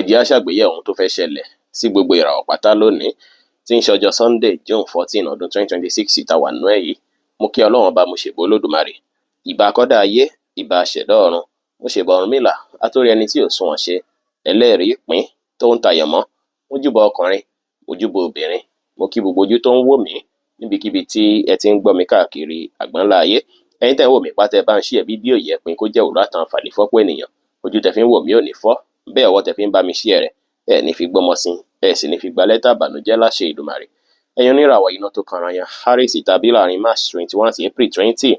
jẹ́ á ṣàgbéyẹ̀wò ohun tó fẹ́ ṣẹlẹ̀ sí gbogbo ìràwọ̀ pátá lónìí tí ń ṣe ọjọ́ Sunday June 14 ọdún 2026 tá wà nínú ẹ̀ yìí. Mo kí Ọlọ́run ọba, mo ṣèbà Olódùmarè, ìbà akọ́dá ayé, ìbà aṣẹ̀dá ọ̀run, mo ṣèbà Ọ̀rúnmìlà, atórí ẹni tí ò sunwọ̀n ṣe, ẹlẹ́rìí ìpín tó ń tayọ̀mọ́, mójúbà ọkùnrin, mójúbà obìnrin, mo kí gbogbo ojú tó ń wò mí níbikíbi tí ẹ ti ń gbọ́ mi káàkiri àgbáńlá ayé. Ẹ̀yin tẹ́ ń wò mí pátá, ẹ bá ń share fídíò yìí, ẹ pín kó jẹ́ òwúrọ̀ àtàǹfààní fọ́pọ̀ ènìyàn. Ojú tẹ́ fi ń wò mí ò ní fọ́, bẹ́ẹ̀ ọwọ́ tẹ́ fi ń bá mi share rẹ̀ ẹ ní fi gbọ́mọ sí, ẹ sì ní fi gba lẹ́tà ìbànújẹ́ láṣẹ Ìdùmarè. Ẹ̀yin oníràwọ̀ iná tó kanra yan, Aries tàbí láàrin March 21 sí April 20.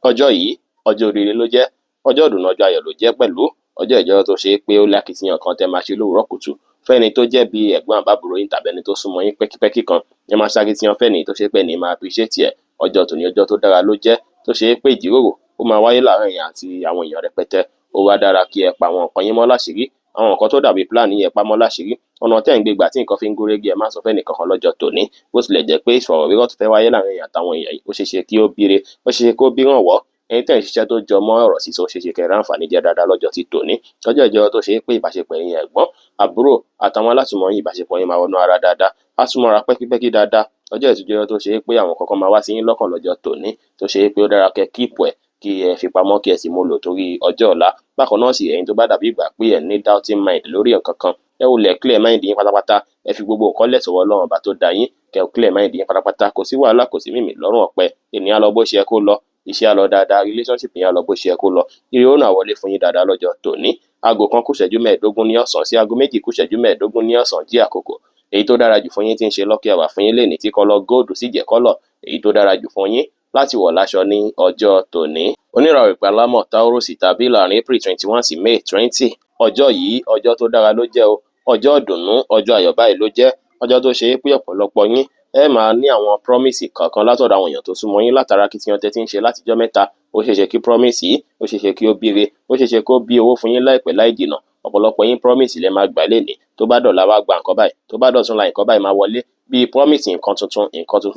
Ọjọ́ yìí ọjọ́ oríire ló jẹ́, ọjọ́ ìdùnnú, ọjọ́ ayọ̀ ló jẹ́ pẹ̀lú. Ọjọ́ ìjọ tó ṣe pé ó lákìtìyàn kan tẹ́ máa ṣe lówùúrọ̀ kùtù fẹ́ni tó jẹ́ bí ẹ̀gbọ́n àbábúrò yín tàbí ẹni tó súnmọ́ yín pẹ́kípẹ́kí kan. Ẹ máa ṣàkìtìyàn fẹ́ni tó ṣe pé ní máa appreciate ẹ̀. Ọjọ́ tòní ọjọ́ tó dára ló jẹ́, tó ṣe pé ìjíròrò ó máa wáyé láàárín ẹ̀yin àti àwọn èèyàn rẹpẹtẹ. Ó wá dára kí ẹ pa àwọn nǹkan yín mọ́ láṣìírí, àwọn nǹkan tó dàbí plan yẹn pamọ́ láṣìírí. Ọ̀nà tẹ́ ń gbé gbà tí nǹkan fi ń gúnrégé, ẹ má sọ fẹ́ni kankan lọ́jọ́ tòní. Bó tilẹ̀ jẹ́ pé ìfọ̀rọ̀wérọ̀ tó fẹ́ wáyé láàárín ẹ̀yin àtàwọn èèyàn yìí, ó ṣeéṣe kí ó bíire, ó ṣeéṣe kó bírànwọ́. Ẹ̀yin tẹ́ ń ṣiṣẹ́ tó jọ mọ́ ọ̀rọ̀ sísọ, ó ṣeéṣe kẹ́ ẹ ráǹfààní jẹ dáadáa lọ́jọ́ ti tòní. Ọjọ́ ìjọ tó ṣe pé ìbáṣepọ̀ ẹ̀yin ẹ̀gbọ́n, àbúrò àtàwọn alásùnmọ̀ yín, ìbáṣepọ̀ yín máa wọnú ara dáadáa, á súnmọ́ra pẹ́kípẹ́kí dáadáa. Ọjọ́ ìtújọ́ tó ṣe pé àwọn kankan máa wá sí yín lọ́kàn lọ́jọ́ tòní, tó ṣe pé ó dára kẹ́ kíìpù ẹ̀, kí ẹ fi pamọ́, kí ẹ sì mú lò torí ọjọ́ ọ̀la. Bákan náà sì, ẹ̀yin tó bá dàbí ìgbà pé ẹ ní doubting mind lórí nǹkan kan, ẹ wulẹ̀ clear mind yín pátápátá, ẹ fi gbogbo nǹkan lẹ̀ sọ́wọ́ Ọlọ́run ọba tó dá yín, kẹ́ ẹ clear mind yín pátápátá. Kò sí wàhálà, kò sí mímì lọ́rùn ọ̀pẹ. Ènìyàn á lọ bó ṣe yẹ kó lọ, iṣẹ́ á lọ dáadáa, relationship yẹn á lọ bó ṣe yẹ kó lọ. Ire ó náà wọlé fún yín dáadáa lọ́jọ́ tòní. Aago 1 kù ìṣẹ́jú 15 ní ọ̀sán sí aago 2 kù ìṣẹ́jú 15 ní ọ̀sán jí àkókò. Èyí tó dára jù fún yín tí ń ṣe lucky hour fún yín lénìí tí kọ́lọ̀ gold sì jẹ́ kọ́lọ̀ èyí tó dára jù fún yín láti wọ̀ láṣọ ní ọjọ́ tòní. Oníràwọ̀ ìpàlámọ̀ Taurus tàbí láàrin April 21 sí May 20. Ọjọ́ yìí ọjọ́ tó dára ló jẹ́ o, ọjọ́ ìdùnnú, ọjọ́ ayọ̀ báyìí ló jẹ́. Ọjọ́ tó ṣe pé ọ̀pọ̀lọpọ̀ yín ẹ máa ní àwọn promise kankan látọ̀dọ̀ àwọn èèyàn tó súnmọ́ yín látara kìtìyàn tẹ́ tí ń ṣe látijọ́ mẹ́ta. Ó ṣeéṣe kí promise yìí, ó ṣeéṣe kí ó bíire, ó ṣeéṣe kó bí owó fún yín láìpẹ́ láì jìnà. Ọ̀pọ̀lọpọ̀ yín promise lẹ máa gbà lénìí, tó bá dọ̀la wá gba nǹkan báyìí, tó bá dọ̀túnla nǹkan báyìí máa wọlé. Bí promise nǹkan tuntun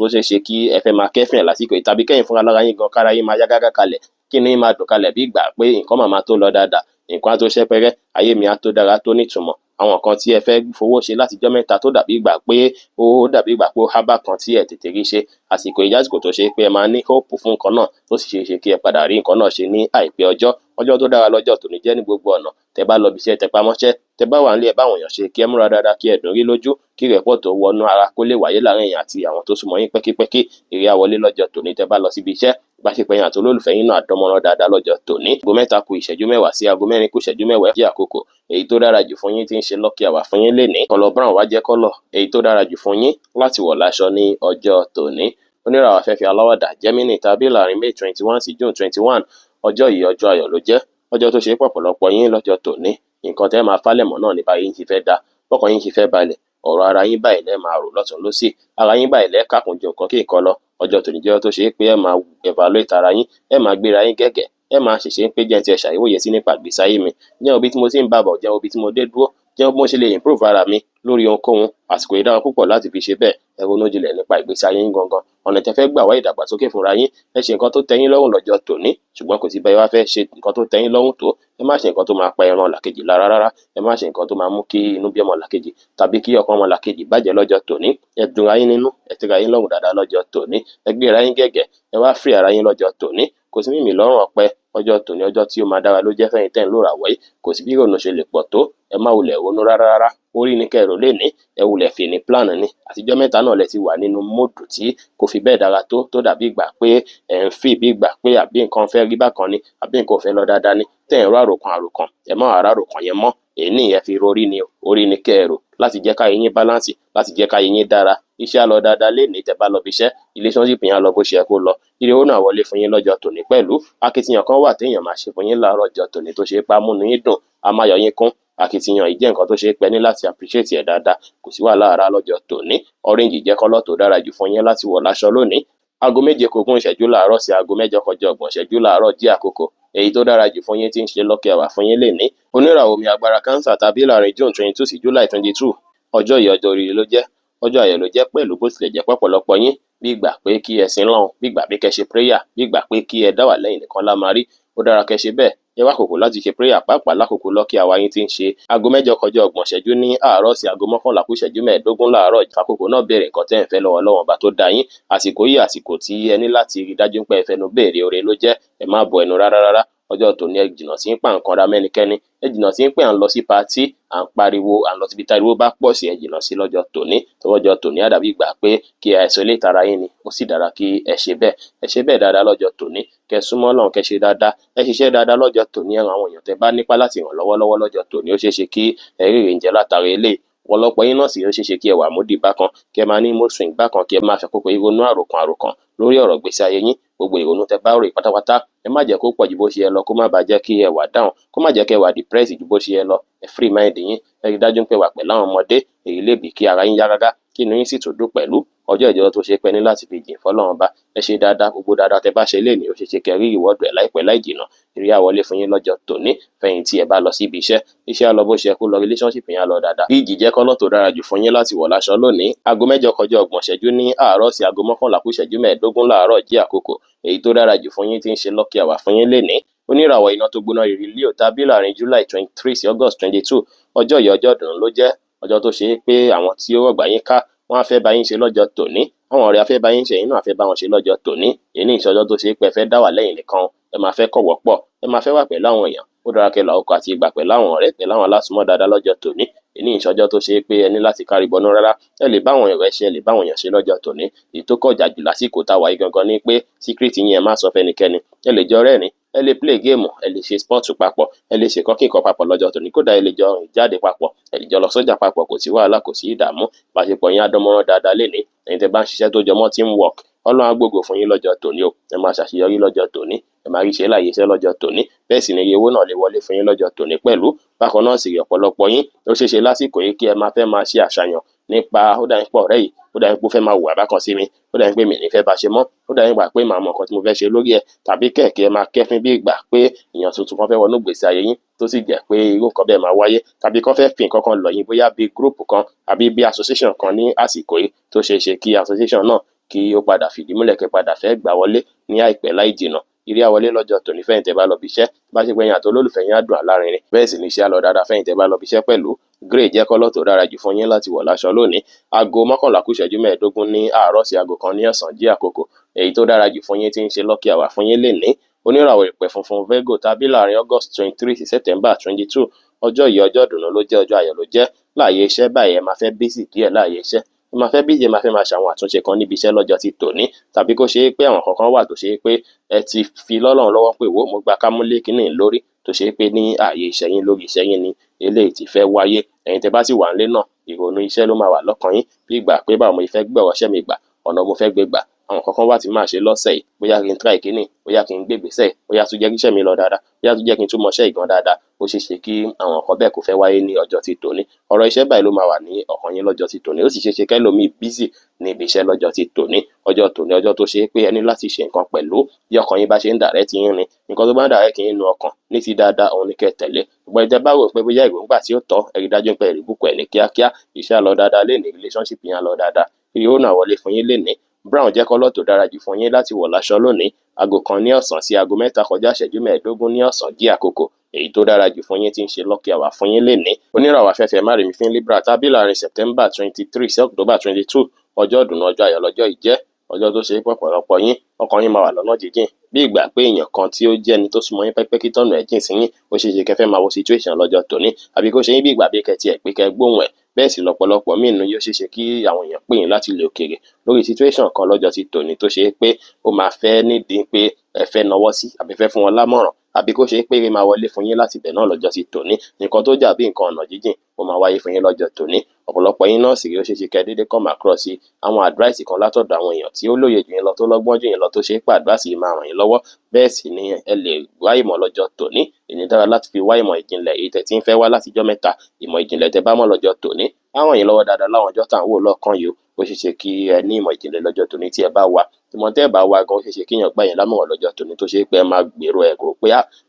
ó ṣeéṣe kí ẹ fẹ́ máa kẹ́fìn ẹ̀ lásìkò yìí, tàbí kẹ́yìn fúnra lára yín gan kára yín máa yá gágá kalẹ̀, kí ni yín máa dùn kalẹ̀ bí ìgbà pé nǹkan máa tó lọ dáadáa, nǹkan á tó ṣẹ́pẹ́rẹ́, ayé mi á tó dára, tó nítumọ̀. Àwọn nǹkan tí ẹ fẹ́ fowó ṣe látijọ́ mẹ́ta tó dàbí ìgbà pé ó hábà kan tí ẹ tètè rí ṣe. Àsìkò ìjásìkò tó ṣe pé ẹ máa ní hope fún nǹkan náà, tó sì ṣeéṣe kí ẹ padà rí nǹkan náà ṣe ní àìpẹ́ ọjọ́. Ọjọ́ tó dára lọ́jọ́ tòní jẹ́ ní gbogbo ọ̀nà. Tẹ́ bá lọ ibiṣẹ́, tẹ́ pamọ́ṣẹ́, tẹ́ bá wà nílé, ẹ bá àwọn èèyàn ṣe, kí ẹ múra dáadáa, kí ẹ dùn rí lójú, kí rẹ̀pọ̀ tó wọnú ara kó lè wáyé láàárín ẹ̀yin àti àwọn tó súnmọ́ yín pẹ́kípẹ́kí. Ire á wọlé lọ́jọ́ tòní tẹ́ bá lọ síbi iṣẹ́. Ìbáṣepọ̀ ẹ̀yin àti olólùfẹ́ yín náà dánmọ́rán dáadáa lọ́jọ́ tòní. Aago 3 kù ìṣẹ́jú 10 sí aago 4 kù ìṣẹ́jú 10 jẹ́ àkókò. Èyí tó dára jù fún yín tí ń ṣe lucky hour fún yín lénìí. Kọ́lọ̀ brown wá jẹ́ kọ́lọ̀ èyí tó dára jù fún yín láti wọ̀ láṣọ ní ọjọ́ tòní. Oníràwọ̀ afẹ́fẹ́ aláwọ̀dà Gemini tàbí láàrin May 21 sí June 21. Ọjọ́ yìí ọjọ́ ayọ̀ ló jẹ́, ọjọ́ tó ṣe pọ̀pọ̀lọpọ̀ yín lọ́jọ́ tòní. Nǹkan tẹ́ máa fálẹ̀mọ́ náà ní báyìí ṣe fẹ́ dá, bọ́kàn yín ṣe fẹ́ balẹ̀, ọ̀rọ̀ ara yín báyìí lẹ́ máa rò lọ́tùn lósì, ara yín báyìí lẹ́ kàkùn ju nǹkan kí nǹkan lọ. Ọjọ́ tòní jẹ́ tó ṣe pé ẹ máa evaluate ara yín, ẹ máa gbéra yín gẹ́gẹ́, ẹ máa ṣèṣe pé jẹ́ ti ẹ ṣàìwòye sí nípa ìgbésí ayé mi. Jẹ́ ibi tí mo ti ń bàbọ̀, jẹ́ ibi tí mo dé dúró, jẹ́ bó ṣe lè improve ara mi lórí ohunkóhun. Àsìkò yìí dára púpọ̀ láti fi ṣe bẹ́ẹ̀. Ẹ ronú jinlẹ̀ nípa ìgbésí ayé yín gangan, ọ̀nà tẹ́ fẹ́ gbà wá ìdàgbàsókè fúnra yín. Ẹ ṣe nǹkan tó tẹ́ yín lọ́rùn lọ́jọ́ tòní, ṣùgbọ́n kò sí bẹ́ẹ̀ wá fẹ́ ṣe nǹkan tó tẹ́ yín lọ́rùn tó. Ẹ má ṣe nǹkan tó máa pa ẹran làkejì lára rárá. Ẹ má ṣe nǹkan tó máa mú kí inú bí ọmọ làkejì tàbí kí ọkàn ọmọ làkejì bàjẹ́ lọ́jọ́ tòní. Ẹ dùn ara yín nínú, ẹ tẹ́ra yín lọ́rùn dáadáa lọ́jọ́ tòní. Ẹ gbé ara yín gẹ́gẹ́, ẹ wá free ara yín lọ́jọ́ tòní. Kò sí mímì lọ́rùn ọ̀pẹ. Ọjọ́ tòní ọjọ́ tí ó máa dára ló jẹ́ fẹ́yìn tẹ́ ń lóràwọ̀ yìí. Kò sí bí ìrònú ṣe lè pọ̀ tó, ẹ má wulẹ̀ ronú rárá. Orí ni kẹ́ ẹ rò lénìí, ẹ wulẹ̀ fi ní plan ni. Àtijọ́ mẹ́ta náà lẹ ti wà nínú móòdù tí kò fi bẹ́ẹ̀ dára tó dàbí ìgbà pé ẹ̀ ń fi bí ìgbà pé àbí nǹkan fẹ́ rí bákan ni, àbí nǹkan ò fẹ́ lọ dáadáa ni. Tẹ́ ẹ̀ ń rò àròkàn, ẹ má wá àròkàn yẹn mọ́. Èní ẹ fi rorí ni o, orí ni kẹ́ ẹ rò láti jẹ́ káyé yín balance, láti jẹ́ káyé yín dára. Iṣẹ́ á lọ dáadáa lénìí tẹ́ bá lọ bí iṣẹ́, relationship yẹn á lọ bó ṣe yẹ kó lọ. Ire ó náà wọlé fún yín lọ́jọ́ tòní pẹ̀lú. Akitiyan kan wà téèyàn máa ṣe fún yín láàárọ̀ ọjọ́ tòní tó ṣe é pa múnú yín dùn, á máa yọ yín kún. Akitiyan yìí jẹ́ nǹkan tó ṣe é pẹ́ ní láti appreciate ẹ̀ dáadáa. Kò sí wàhálà rárá lọ́jọ́ tòní. Orange jẹ́ kọ́lọ̀ tó dára jù fún yín láti wọ̀ láṣọ lónìí. Aago 7 kù ogún ìṣẹ́jú láàárọ̀ sí aago 8 kọjá ọgbọ̀n ìṣẹ́jú láàárọ̀ jí àkókò. Èyí tó dára jù fún yín tí ń ṣe lucky hour fún yín lénìí. Oníràwọ̀ omi agbára Cancer tàbí láàrin June 22 sí July 22. Ọjọ́ yìí ọjọ́ oríire ló jẹ́, ọjọ́ ayọ̀ ló jẹ́ pẹ̀lú. Bó tilẹ̀ jẹ́ pọ̀pọ̀lọpọ̀ yín bí ìgbà pé kí ẹ sin Ọlọ́run, bí ìgbà pé kẹ́ ṣe prayer, bí ìgbà pé kí ẹ dá wà lẹ́yìn nìkan lá máa rí. Ó dára kẹ́ ṣe bẹ́ẹ̀. ẹ wá àkókò láti ṣe prayer pàápàá lákòókò lọ́kì àwa yín tí ń ṣe aago 7 kọjá 30 ìṣẹ́jú ní àárọ̀ sí aago 11 kù ìṣẹ́jú 15 láàárọ̀. Àkókò náà béèrè nǹkan tẹ́ ẹ̀ ń fẹ́ lọ́wọ́ Ọlọ́run Ọba tó dá yín. Àsìkò yìí àsìkò tí ẹ ní láti rí dájú pé ẹ fẹnu béèrè oore ló jẹ́. Ẹ má bọ ẹnu rárá. Ọjọ́ tòní ẹ jìnnà sí ń pa nǹkan ra mẹ́nikẹ́ni. Ẹ jìnnà sí ń pé à ń lọ sí patí, à ń pariwo, à ń lọ síbi táriwo bá pọ̀ sí. Ẹ jìnnà sí lọ́jọ́ tòní. Tọwọ́jọ́ tòní á dàbí ìgbà pé kí ẹ isolate ara yín ni. Ó sì dára kí ẹ ṣe bẹ́ẹ̀. Ẹ ṣe bẹ́ẹ̀ dáadáa lọ́jọ́ tòní. Kẹ́ súnmọ́ Ọlọ́run, kẹ́ ṣe dáadáa. Ẹ ṣiṣẹ́ dáadáa lọ́jọ́ tòní. Ẹ ran àwọn èèyàn tẹ́ bá nípá láti ràn lọ́wọ́ lọ́jọ́ tòní. Ó ṣeé ṣe kí ẹ rí èrè jẹ látara eléyìí. Ọ̀pọ̀lọpọ̀ yín náà sì ó ṣeé ṣe kí ẹ wà moody bákan, kí ẹ máa ní mood swing bákan, kí ẹ máa fẹ́ kókó ìrònú àròkàn lórí ọ̀rọ̀ gbèsè ayé yín. Gbogbo ìrònú tẹ́ bá rò pátápátá ẹ má jẹ́ kó pọ̀ ju bó ṣe yẹ lọ, kó má bàa jẹ́ kí ẹ wà down, kó má jẹ́ kí ẹ wà depressed ju bó ṣe yẹ lọ. Ẹ free mind yín. Ẹ rí dájú pé wà pẹ̀lú àwọn ọmọdé. Èyí lè bí kí ara yín yá gágá, kí inú yín sì tún dùn pẹ̀lú. Ọjọ́ ìjọ tó ṣe pé ní láti fi jìn fọ́lọ́run Ọba. Ẹ ṣe dáadáa. Gbogbo dáadáa tẹ́ bá ṣe lénìí ó ṣeé ṣe kẹ́ rí ìwọ́dù ẹ̀ láìpẹ́ láì jìnnà. Ìrí àwọlé fún yín lọ́jọ́ tòní. Fẹ̀yìntì ẹ bá lọ síbi iṣẹ́ á lọ bó ṣe kó lọ, relationship yẹn á lọ dáadáa. Bí ìjìjẹ́ kọ́lọ́ tó dára jù fún yín láti wọ̀ láṣọ lónìí. Aago 7 kọjá 30 ìṣẹ́jú ní àárọ̀ sí aago 11 kù ìṣẹ́jú 15 láàárọ̀ jí àkókò. Èyí tó dára jù fún yín tí ń ṣe lọ́kì àwà fún yín lénìí. Oníràwọ̀ iná tó gbóná rìrì Leo tàbí láàrin July 23 sí August 22. Ọjọ́ yìí ọjọ́ ìdùnnú ló jẹ́. Ọjọ́ tó ṣe é pé àwọn tí ó rọ̀gbà yín ká wọ́n á fẹ́ bá yín ṣe lọ́jọ́ tòní. Àwọn ọ̀rẹ́ á fẹ́ bá yín ṣe, ẹ̀yin náà á fẹ́ bá wọn ṣe lọ́jọ́ tòní. Èyí ní ìṣọjọ́ tó ṣe é pé ẹ fẹ́ dá wà lẹ́yìn nìkan. Ẹ máa fẹ́ kọ̀wọ́ pọ̀. Ẹ máa fẹ́ wà pẹ̀lú àwọn èèyàn. Ó dára kẹ́ la ọkọ̀ àti ìgbà pẹ̀lú àwọn ọ̀rẹ́, pẹ̀lú àwọn alásùnmọ́ dáadáa lọ́jọ́ tòní. Èyí ní ìṣọjọ́ tó ṣe é pé ẹ ní láti kárí bọnú rárá. Ẹ lè bá àwọn ọ̀rẹ́ ṣe, ẹ lè bá àwọn èèyàn ṣe lọ́jọ́ tòní. Èyí tó kọjá jù lásìkò táwa yìí gangan ni pé secret yín ẹ má sọ fẹ́nikẹ́ni. Ẹ lè jọ rẹ́rìn, ẹ lè play game, ẹ lè ṣe sports papọ̀, ẹ lè ṣe kọ́kínkọ́ papọ̀ lọ́jọ́ tòní. Kódà ẹ lè jọ rìn jáde papọ̀, ẹ lè jọ lọ sọ́jà papọ̀, kò sí wàhálà, kò sí ìdààmú. Ìbáṣepọ̀ yín á dán mọ́rán dáadáa lénìí. Ẹ̀yin tẹ́ bá ń ṣiṣẹ́ tó jọmọ́ teamwork, Ọlọ́run á gbógo fún yín lọ́jọ́ tòní o. Ẹ máa ṣàṣeyọrí lọ́jọ́ tòní. Ẹ máa rí iṣẹ́ láyé iṣẹ́ lọ́jọ́ tòní. Bẹ́ẹ̀ sì ni iye owó náà lè wọlé fún yín lọ́jọ́ tòní pẹ̀lú. Bákan náà sì rí ọ̀pọ̀lọpọ̀ yín ó ṣeé ṣe lásìkò yìí kí ẹ máa fẹ́ máa ṣe àṣàyàn nípa ó dà yín pọ̀ ọ̀rẹ́ yìí, ó dà yín pé ó fẹ́ máa hùwà bákan sí mi, ó dà yín pé mi ní fẹ́ bá ṣe mọ́, ó dà yín gbà pé màá mọ nǹkan tí mo fẹ́ ṣe lórí ẹ̀, tàbí kẹ̀kẹ́ ẹ máa kẹ́fín bí ìgbà pé èèyàn tuntun kan fẹ́ wọnú ìgbésí ayé yín tó sì jẹ́ pé irú nǹkan bẹ́ẹ̀ máa wáyé, tàbí kán fẹ́ fi nǹkan kan lọ̀ yín bóyá bí group kan àbí bí association kan ní àsìkò yìí tó ṣeé ṣe kí association náà kí ó padà fìdí múlẹ̀ kẹ́ padà fẹ́ gbà wọlé ní àìpẹ́ láì jìnnà. Ìrí àwọlé lọ́jọ́ tòní fẹ́yìn tẹ́ bá lọ bíṣẹ́, bá ṣe pé ẹ̀yin àti olólùfẹ́ yín á dùn alárinrin. Bẹ́ẹ̀ sì ni iṣẹ́ á lọ dáadáa fẹ́yìn tẹ́ bá lọ bíṣẹ́ pẹ̀lú. Grey jẹ́ kọ́lọ́ tó dára jù fún yín láti wọ̀ láṣọ lónìí. Aago 11 kù ìṣẹ́jú 15 ní àárọ̀ sí aago 1 ní ọ̀sán jí àkókò. Èyí tó dára jù fún yín tí ń ṣe lọ́kì àwà fún yín lénìí. Oníràwọ̀ ìpẹ̀ funfun Virgo tàbí láàrin August 23 sí September 22. Ọjọ́ yìí ọjọ́ ìdùnnú ló jẹ́, ọjọ́ ayọ̀ ló jẹ́. Láàyè iṣẹ́ báyìí ẹ máa fẹ́ busy díẹ̀ láàyè iṣẹ́. Ẹ máa fẹ́ busy, ẹ máa fẹ́ máa ṣàwọn àtúnṣe kan níbi iṣẹ́ lọ́jọ́ ti tòní, tàbí kó ṣe é pé àwọn kankan wà tó ṣe é pé ẹ ti fi lọ́lọ́run lọ́wọ́ pé wò mo gba kámúlé kínní lórí tó ṣe é pé ní ààyè iṣẹ́ yín lórí iṣẹ́ yín ni eléyìí ti fẹ́ wáyé. Ẹ̀yin tẹ́ bá sì wà nílé náà, ìrònú iṣẹ́ ló máa wà lọ́kàn yín bí ìgbà pé báwo mo fẹ́ gbé ọ̀rọ̀ mi gbà, ọ̀nà mo fẹ́ gbé gbà. Àwọn kankan wà tí máa ṣe lọ́sẹ̀ yìí, bóyá kí n try kíní, bóyá kí n gbé ìgbésẹ̀, bóyá tún jẹ́ kí iṣẹ́ mi lọ dáadáa, bóyá tún jẹ́ kí n tún mọṣẹ́ ìgan dáadáa. Ó ṣeé ṣe kí àwọn nǹkan bẹ́ẹ̀ kó fẹ́ wáyé ní ọjọ́ ti tòní. Ọ̀rọ̀ iṣẹ́ báyìí ló máa wà ní ọkàn yín lọ́jọ́ ti tòní. Ó sì ṣeé ṣe kẹ́lòmíì busy ní ibi iṣẹ́ lọ́jọ́ ti tòní. Ọjọ́ tòní ọjọ́ tó ṣe é pé ẹ ní láti ṣe nǹkan pẹ̀lú bí ọkàn yín bá ṣe ń direct yín ni. Nǹkan tó bá ń direct yín nínú ọkàn ní ti dáadáa òun ni kẹ́ tẹ̀lé. Ṣùgbọ́n ìtẹ́ bá rò pé bóyá èròǹgbà tí ó tọ́, ẹ rí dájú pé ẹ rí búkú ẹ̀ ní kíákíá. Iṣẹ́ á lọ dáadáa lénìí, relationship yín á lọ dáadáa. Owó náà wọlé fún yín lénìí. Brown jẹ́ kọ́lọ́ tó dára jù fún yín láti wọ̀ láṣọ lónìí. Aago 1 ní ọ̀sán sí aago 3 kọjá ìṣẹ́jú 15 ní ọ̀sán jí àkókò. Èyí tó dára jù fún yín tí ń ṣe lọ́kì àwà fún yín lénìí. Oníràwọ̀ afẹ́fẹ́ márìmí fín Libra tàbí láàrin September 23 sí October 22. Ọjọ́ ìdùnnú ọjọ́ ayọ̀ lọ́jọ́ yìí jẹ́. Ọjọ́ tó ṣe é pọ̀pọ̀lọpọ̀ yín ọkàn yín máa wà lọ́nà jíjìn bí ìgbà pé èèyàn kan tí ó jẹ́ ẹni tó súnmọ́ yín pẹ́pẹ́ kí tọ́nù ẹ̀ jìn sí yín. Ó ṣeé ṣe kẹ́ fẹ́ máa wo situation lọ́jọ́ tòní, àbí kó ṣe yín bí ìgbà bí kẹ́ tiẹ̀ pé kẹ́ gbóhùn ẹ̀. Bẹ́ẹ̀ sì lọ́pọ̀lọpọ̀ míì nínú yóò ṣeé ṣe kí àwọn èèyàn pè yín láti ilẹ̀ òkèèrè lórí situation kan lọ́jọ́ ti tòní tó ṣe é pé ó máa fẹ́ nídìí pé ẹ fẹ́ nawọ́ sí àbí fẹ́ fún wọn lámọ̀ràn, àbí kó ṣe é pé eré máa wọlé fún yín láti ibẹ̀ náà lọ́jọ́ ti tòní. Nǹkan tó jà bí nǹkan ọ̀nà jíjìn ó máa wáyé fún yín lọ́jọ́ tòní. Ọ̀pọ̀lọpọ̀ yín náà sì rí ó ṣeé ṣe kẹ́ déédéé come across sí àwọn advice kan látọ̀dọ̀ àwọn èèyàn tí ó lóye jù yín lọ, tó lọ́gbọ́n jù yín lọ, tó ṣe é pé advice yìí máa ràn yín lọ́wọ́. Bẹ́ẹ̀ sì ni ẹ lè wá ìmọ̀ lọ́jọ́ tòní. Èyí dára láti fi wá ìmọ̀ ìjìnlẹ̀ èyí tẹ́ tí ń fẹ́ wá látijọ́ mẹ́ta. Ìmọ̀ ìjìnlẹ̀ tẹ́ bá mọ̀ lọ́jọ́ tòní á ràn yín lọ́wọ́ dáadáa láwọn ọjọ́ tá à ń wò lọ́ọ̀kan yìí ó ṣeé ṣe kí ẹ ní ìmọ̀ ìjìnlẹ̀ lọ́jọ́ tòní tí ẹ bá wà ìmọ̀ tẹ́ ẹ bá wà gan ó ṣeé ṣe kéèyàn gbà yín lámọ̀ràn lọ́jọ́ tòní tó ṣe pé ẹ máa gbèrò ẹ̀ rò pé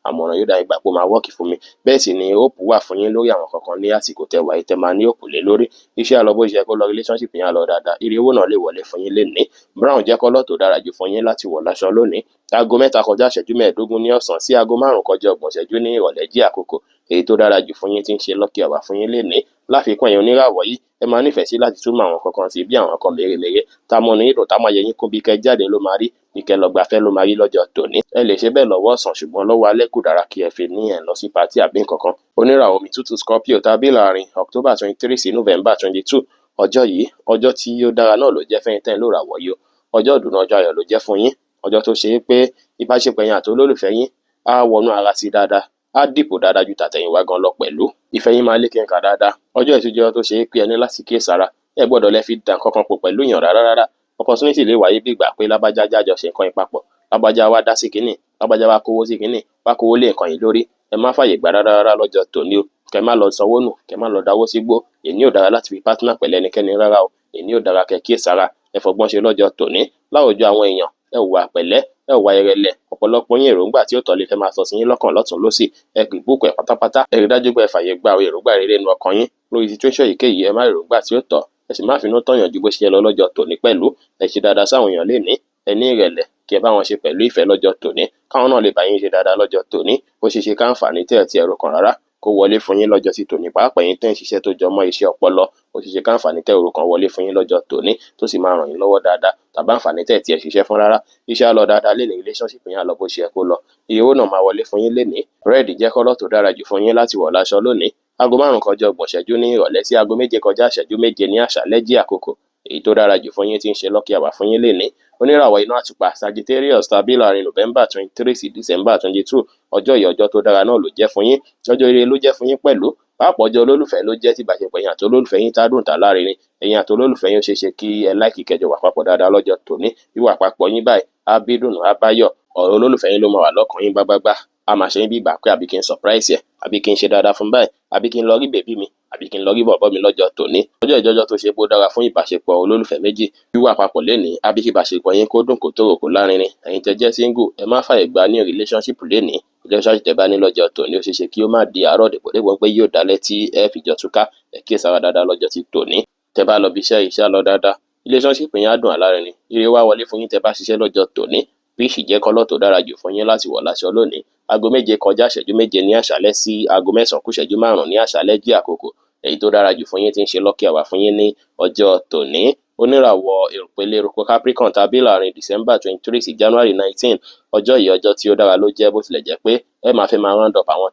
àmọ̀ràn yóò dá ìgbà pé ó máa wọ́ọ̀kì fún mi bẹ́ẹ̀ sì ni hope wà fún yín lórí àwọn kankan ní àsìkò tẹ́ wà yìí tẹ́ máa ní hope lé lórí iṣẹ́ á lọ bó ṣe yẹ kó lọ relationship yẹn á lọ dáadáa ire owó náà lè wọlé fún yín lénìí brown jẹ́ kọ́lọ́ tó dára jù fún yín láti wọ̀ láṣọ lónìí aago 3 kọjá ìṣẹ́jú 15 ní ọ̀sán sí aago 5 kọjá 30 ìṣẹ́jú ní ìrọ̀lẹ́ jí àkókò èyí tó dára jù fún yín tí ń ṣe lucky hour fún yín lénìí láfikún ẹ̀yin oníràwọ̀ yìí ẹ máa nífẹ̀ẹ́ sí láti túmọ̀ àwọn kankan sí bí àwọn kan mèremère tá a mọ ní ìdùn tá a máa yẹ yín kún bí kẹ́ jáde ló máa rí bí kẹ́ lọ gbafẹ́ ló máa rí lọ́jọ́ tòní ẹ lè ṣe bẹ́ẹ̀ lọ́wọ́ ọ̀sán ṣùgbọ́n lọ́wọ́ alẹ́ kò dára kí ẹ fi ní ẹ̀ lọ sí pàtí àbí nǹkankan oníràwọ̀ omi tútù Scorpio tàbí láàrin October 23 sí November 22 ọjọ́ yìí ọjọ́ tí ó dára náà ló jẹ́ fẹ́yìn tẹ́ ló ràwọ̀ yìí ọjọ́ ìdùnnú ọjọ́ ayọ̀ ló jẹ́ fún yín ọjọ́ tó ṣe é pé ìbáṣepọ̀ yín àti olólùfẹ́ yín á wọnú ara sí dáadáa á dìpò dáadáa ju tàtẹ̀yìnwá gan lọ pẹ̀lú ìfẹ́ yín máa lékè nǹka dáadáa ọjọ́ ìtújọ́ tó ṣe é pé ẹni láti kíyèsára ẹ gbọ́dọ̀ lẹ́ fi dàn kankan pọ̀ pẹ̀lú yàn rárá opportunity lè wáyé bí ìgbà pé lábájá jájọ ṣe nǹkan ìpapọ̀ lábájá wá dá sí kínní lábájá wá kówó sí kínní wá kówó lé nǹkan yìí lórí ẹ má fàyè gbà rárá lọ́jọ́ tòní o kẹ má lọ sanwó nù kẹ má lọ dáwó sígbó èyí ò dára láti fi partner pẹ̀lú ẹnikẹ́ni rárá o èyí ò dára kẹ kíyèsára ẹ fọgbọ́n ṣe lọ́jọ́ tòní láwùjọ àwọn èèyàn ẹ hùwà pẹ̀lẹ́ ẹ hùwà ìrẹ̀lẹ̀ ọ̀pọ̀lọpọ̀ yín èròǹgbà tí ó tọ́ lè fẹ́ máa sọ sí yín lọ́kàn lọ́tún lọ́sì ẹ pè búùkù ẹ pátápátá ẹ rí dájú pé ẹ fàyè gba àwọn èròǹgbà rere nínú ọkàn yín lórí situation èyíkéyìí ẹ má èròǹgbà tí ó tọ́ ẹ sì má finú tọ̀yàn ju bó ṣe yẹ lọ lọ́jọ́ tòní pẹ̀lú ẹ ṣe dáadáa sáwọn èèyàn lénìí ẹ ní ìrẹ̀lẹ̀ kí ẹ bá wọn ṣe pẹ̀lú ìfẹ́ lọ́jọ́ tòní káwọn náà lè bá yín ṣe dáadáa lọ́jọ́ tòní ó ṣeé ṣe káǹfààní tẹ́ ẹ ti ẹ̀rọ kan rárá kó wọlé fún yín lọ́jọ́ tí tòní pàápàá yín tẹ́ ń ṣiṣẹ́ tó jọmọ́ iṣẹ́ ọpọlọ ó ṣeé ṣe káǹfààní tẹ́ ẹ̀rọ kan wọlé fún yín lọ́jọ́ tòní tó sì máa ràn yín lọ́wọ́ dáadáa tàbí àǹfààní tẹ́ ẹ tiẹ̀ ṣiṣẹ́ fún rárá iṣẹ́ á lọ dáadáa lé ní relationship yín á lọ bó ṣe yẹ kó lọ iye owó náà máa wọlé fún yín lénìí red jẹ́ kọ́lọ́ tó dára jù fún yín láti wọ̀ láṣọ lónìí aago 5 kọjá 30 ìṣẹ́jú ní ìrọ̀lẹ́ sí aago 7 kọjá ìṣẹ́jú 7 ní àṣálẹ́ jí àkókò èyí tó dára jù fún yín tí ń ṣe lucky hour fún yín lénìí oníràwọ̀ iná àtùpà Sagittarius tàbí láàrin November 23 sí December 22 ọjọ́ yìí ọjọ́ tó dára náà ló jẹ́ fún yín ọjọ́ ire ló jẹ́ fún yín pẹ̀lú pàápàá ọjọ́ olólùfẹ́ ló jẹ́ tí ìbáṣepọ̀ ẹ̀yin àti olólùfẹ́ yín tá dùn tá lárinrin ẹ̀yin àti olólùfẹ́ yín ó ṣeé ṣe kí ẹ láìkì kẹjọ wà papọ̀ dáadáa lọ́jọ́ tòní wíwà papọ̀ yín báyìí á bí dùnú á báyọ̀ ọ̀rọ̀ olólùfẹ́ yín ló máa wà lọ́kàn yín gbágbágbá a máa ṣe yín bí ìgbà pé àbí kí n surprise ẹ àbí kí n ṣe dáadáa fún báyìí àbí kí n lọ rí bèbí mi àbí kí n lọ rí bọ̀bọ́ mi lọ́jọ́ tòní ọjọ́ ìjọjọ́ tó ṣe bó dára fún ìbáṣepọ̀ olólùfẹ́ méjì wíwà papọ̀ lénìí àbí kí ìbáṣepọ̀ yín kó dùn kó tòrò kó lárinrin ẹ̀yin tẹ́ jẹ́ single ẹ má fàyè gbà ní relationship lénìí relationship tẹ́ bá ní lọ́jọ́ tòní ó ṣeé ṣe kí ó má di àárọ̀ dèbòdèbò pé yóò dalẹ̀ tí ẹ fi jọ túká ẹ kíyèsára dáadáa lọ́jọ́ tí tòní tẹ́ bá lọ bí iṣẹ́ lọ dáadáa relationship yín á dùn àlárinrin ire wá wọlé fún yín tẹ́ bá ṣiṣẹ́ lọ́jọ́ tòní bíṣì jẹ́ kọ́lọ́ tó dára jù fún yín láti wọ̀ láṣọ lónìí aago 7 kọjá ìṣẹ́jú 7 ní àṣálẹ́ sí aago 9 kù ìṣẹ́jú 5 ní àṣálẹ́ jí àkókò èyí tó dára jù fún yín tí ń ṣe lucky hour fún yín ní ọjọ́ tòní oníràwọ̀ ìpele eruku Capricorn tàbí láàrin December 23 sí January 19 ọjọ́ yìí ọjọ́ tí ó dára ló jẹ́ bó tilẹ̀ jẹ́ pé ẹ máa fẹ́ máa round up àwọn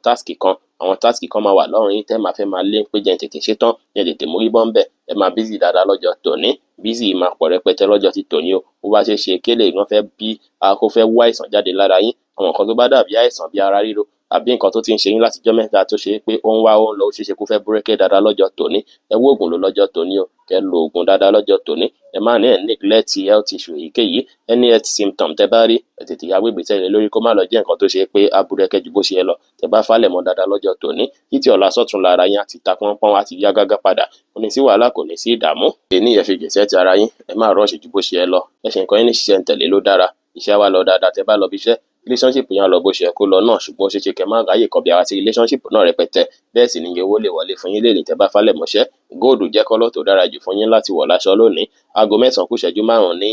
task kan máa wà lọ́rùn yín tẹ́ máa fẹ́ máa lé pé jẹ́ tètè ṣetán jẹ́ tètè mórí bọ́ńbẹ̀ ẹ máa busy dáadáa lọ́jọ́ tòní busy máa pọ̀ rẹpẹtẹ lọ́jọ́ tí tòní o bó bá ṣe ṣe kélé ìgbọ́n fẹ́ bí akó fẹ́ wá àìsàn jáde lára yín àwọn nǹkan tó bá dàbí àìsàn bí ara ríro àbí nǹkan tó ti ń ṣe yín láti jọ́ mẹ́ta tó ṣe pé ó ń wá ó ń lọ ó ṣeéṣe kó fẹ́ búrẹ́kẹ́ dáadáa lọ́jọ́ tòní ẹ wó oògùn lò lọ́jọ́ tòní o kẹ́ lo oògùn dáadáa lọ́jọ́ tòní ẹ má ní ẹ̀ neglect health issue èyíkéyìí any health symptom tẹ́ bá rí ẹ tètè yàwó ìgbésẹ̀ rẹ lórí kó má lọ jẹ́ nǹkan tó ṣe pé á búrẹ́kẹ́ ju bó ṣe yẹ lọ tẹ́ bá falẹ̀ mọ́ dáadáa lọ́jọ́ tòní títí ọ̀la sọ́tún lára yín àti ta pọ́npọ́n àti yá gágá padà kò ní sí wàhálà kò ní sí ìdààmú èní ẹ fi gbèsè ti ara yín ẹ má rọ́ọ̀ṣì ju bó ṣe yẹ lọ ẹ ṣe nǹkan yín ní ṣiṣẹ́ ń tẹ̀lé ló dára iṣẹ́ wa lọ dáadáa tẹ́ bá lọ bí iṣẹ́ relationship yẹn lọ bó ṣe kó lọ náà ṣùgbọ́n ó ṣeé ṣe kẹ́ má ráyè kọbi ara sí relationship náà rẹpẹtẹ bẹ́ẹ̀ sì ni iye owó lè wọlé fún yín lè tẹ́ bá falẹ̀ mọ́ṣẹ́ góòdù jẹ́ kọ́lọ́ tó dára jù fún yín láti wọ̀ láṣọ lónìí aago 9 kù ìṣẹ́jú 5 ní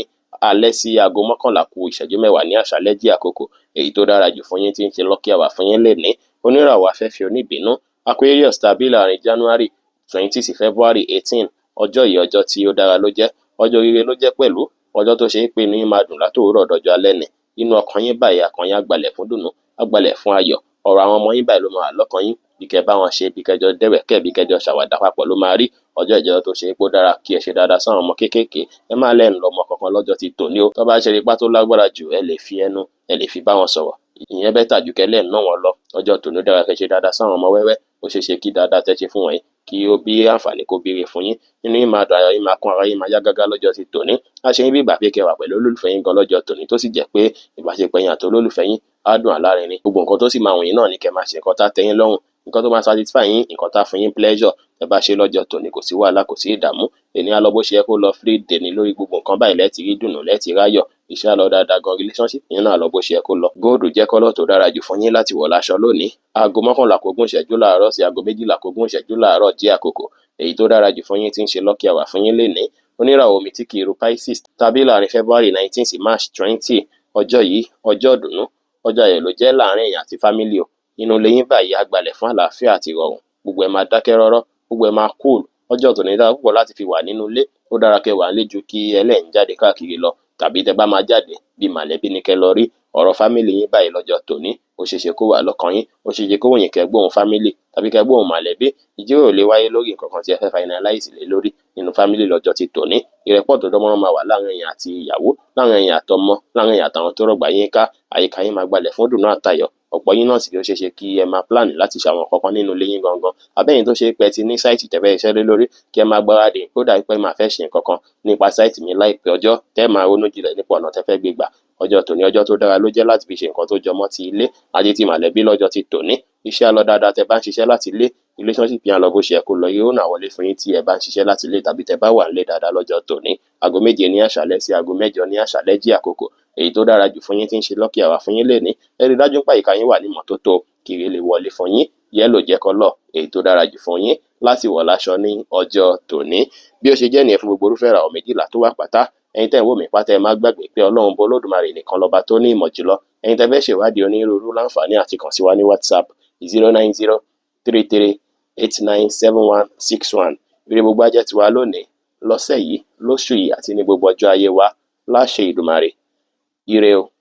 alẹ́ sí aago 11 kù ìṣẹ́jú 10 ní àṣálẹ́ jí àkókò èyí tó dára jù fún yín tí ń ṣe lucky hour fún yín lénìí oníràwọ̀ afẹ́fẹ́ oníbínú Aquarius tàbí láàrin January 20 sí February 18 ọjọ́ yìí ọjọ́ tí ó dára ló jẹ́ ọjọ́ rere ló jẹ́ pẹ̀lú ọjọ́ tó ṣe é pé ní máa dùn látòórọ̀ dọjọ́ alẹ́ ni inú ọkàn yín báyìí àkàn yín àgbàlẹ̀ fún dùnú àgbàlẹ̀ fún ayọ̀ ọ̀rọ̀ àwọn ọmọ yín báyìí ló máa wà lọ́kàn yín bí kẹ́ bá wọn ṣe bí kẹjọ dẹ́wẹ̀kẹ́ bí kẹjọ ṣàwàdà papọ̀ ló máa rí ọjọ́ ìjọ tó ṣe é pé ó dára kí ẹ ṣe dáadáa sáwọn ọmọ kéékèèké ẹ má lẹ́nu lọ́mọ kankan lọ́jọ́ ti tòní o tó bá ṣe ipá tó lágbára jù ẹ lè fi ẹnu ẹ lè fi bá wọn sọ̀rọ̀ ìyẹn bẹ́tà jù kẹ́lẹ́ náà wọn lọ ọjọ́ tòní dára kẹ́ ṣe dáadáa sáwọn ọmọ wẹ́wẹ́ ó ṣeé ṣe kí dáadáa tẹ́ ṣe fún wọn kí ó bí àǹfààní kó béèrè fún yín nínú yín máa dùn ayọ̀ yín máa kún ara yín máa yá gágá lọ́jọ́ ti tòní a ṣe yín bí ìgbà pé kẹwà pẹ̀lú olólùfẹ́ yín gan lọ́jọ́ tòní tó sì jẹ́ pé ìbáṣepọ̀ yín àti olólùfẹ́ yín á dùn àlárinrin gbogbo nǹkan tó sì máa wùn yín náà ní kẹ́ máa ṣe nǹkan tá tẹ́yín lọ́rùn nǹkan tó máa satisfy yín, nǹkan tá fún yín pleasure tẹ́ bá ṣe lọ́jọ́ tòní, kò sí wàhálà, kò sí ìdààmú. Èní á lọ bó ṣe yẹ kó lọ, free day ní lórí gbogbo nǹkan báyìí, lẹ́ẹ̀tì rí dùnnú, lẹ́ẹ̀tì ráyọ̀, iṣẹ́ á lọ dáadáa gan, relationship yín náà lọ bó ṣe yẹ kó lọ. Góòlù jẹ́ kọ́lọ̀ tó dára jù fún yín láti wọ̀ láṣọ lónìí. Aago 11:09 láàárọ̀ sí aago 12:09 láàárọ̀ jẹ́ àkókò èyí tó dára jù fún yín, tí ń ṣe lucky hour fún yín lénìí. Oníràwọ̀ omi tí kì í ru Pisces, tàbí láàrin February 19 sí March 20. Ọjọ́ yìí ọjọ́ ìdùnnú, ọjọ́ ayọ̀ ló jẹ́ láàrin èèyàn àti fámílì o. Inú ilé yín báyìí á gbalẹ̀ fún àlàáfíà àti ìrọ̀rùn, gbogbo ẹ̀ máa dákẹ́ rọ́rọ́, gbogbo ẹ̀ máa cool. Ọjọ́ tòní dára púpọ̀ láti fi wà nínú ilé, ó dára kẹ́ wà nílé ju kí ẹlẹ́yin jáde káàkiri lọ, tàbí tẹ́ bá máa jáde bí màlẹ́bí ní kẹ́ lọ rí. Ọ̀rọ̀ fámílì yín báyìí lọ́jọ́ tòní ó ṣeéṣe kó wà lọ́kàn yín, ó ṣeéṣe kó wù yín kẹ́ gbóhùn fámílì tàbí kẹ́ gbóhùn màlẹ́bí. Ìjíròrò lè wáyé lórí nǹkan kan tí ẹ fẹ́ finalize lé lórí nínú fámílì lọ́jọ́ ti tòní. Ìrẹ́pọ̀ tó dánmọ́rán máa wà láàrin ẹ̀yin àti ìyàwó, láàrin ẹ̀yin àtọmọ, láàrin ẹ̀yin àtàwọn tó rọ̀gbà yín ká. Àyíká yín máa gbalẹ̀ fún dùnnú àtayọ̀. Ọ̀pọ̀ yín náà sì ló ṣeéṣe kí ẹ máa plan láti ṣe àwọn nǹkan kan nínú ilé yín gangan. Àbẹ́yìn tó ṣe pé ti ní sáìtì tẹ́ fẹ́ iṣẹ́ lé lórí, kí ẹ máa gbáradì kó dà pé máa fẹ́ ṣe nǹkan kan nípa sáìtì mi láìpẹ́ ọjọ́, tẹ́ máa ronú jinlẹ̀ nípa ọ̀nà tẹ́ fẹ́ gbé gbà. Ọjọ́ tòní ọjọ́ tó dára ló jẹ́ láti fi ṣe nǹkan tó jọmọ́ ti ilé àti ti màlẹ́bí lọ́jọ́ ti tòní. Iṣẹ́ á lọ dáadáa tẹ́ bá ń ṣiṣẹ́ láti ilé, relationship yẹn á lọ bó ṣe yẹ kó lọ, yóò náà wọlé fún yín tí ẹ bá ń ṣiṣẹ́ láti ilé tàbí tẹ́ bá wà nílé dáadáa lọ́jọ́ tòní. Aago 7 ní àṣálẹ́ sí aago 8 ní àṣálẹ́ jí àkókò èyí tó dára jù fún yín, tí ń ṣe lucky hour fún yín lénìí. Ẹ rí dájú pé àyíká yín wà ní ìmọ́tótó kí ire lè wọlé fún yín. Yẹ́lò jẹ́ kọ́lọ̀ èyí tó dára jù fún yín láti wọ̀ láṣọ ní ọjọ́ tòní. Bí ó ṣe jẹ́ nìyẹn fún gbogbo irúfẹ́ ìràwọ̀ 12 tó wà pátá. Ẹ̀yin tẹ́ ń wò mí pátá, ẹ má gbàgbé pé Ọlọ́run Olódùmarè nìkan lọ́ba tó ní ìmọ̀ jùlọ. Ẹ̀yin tẹ́ fẹ́ ṣèwádìí onírúurú láǹfààní àti kàn sí wa ní WhatsApp 09033897161. Ire gbogbo á jẹ́ tiwa lónìí, lọ́sẹ̀ yìí, lóṣù yìí àti ní gbogbo ọjọ́ ayé wa láṣẹ Ìdùmarè. Ire o.